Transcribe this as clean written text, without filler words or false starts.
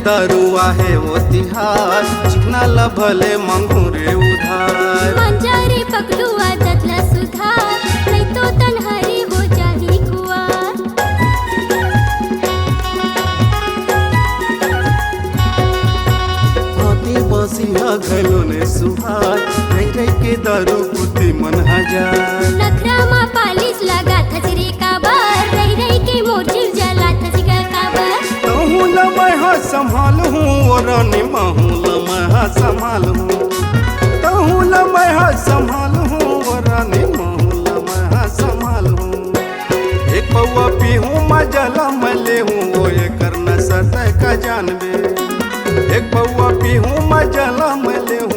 दारुआ है वो तिहार चिकना ला भले मांगू रे उधार मंजारी पकलुआ ततला सुधार नहीं तो तन्हारी हो जाही कुआर हाथी बसिया घलो ने सुहार रह रह के दारू पुती मन हजार नखरा मा पालिस लगा थजरे का बार रह रह के मोर जीव जला थजगा का बार तहूँ ला मैं संभाल हूँ और रानी महूँ ला मैं संभाल हूँ तहूँ ला मैं संभाल हूँ और रानी महूँ ला मैं संभाल हूँ एक पौआ पी हूँ मजला मैं ले हूँ वो ये करना सतह का जानबे एक पौआ पी हूँ मजला मैं ले हूँ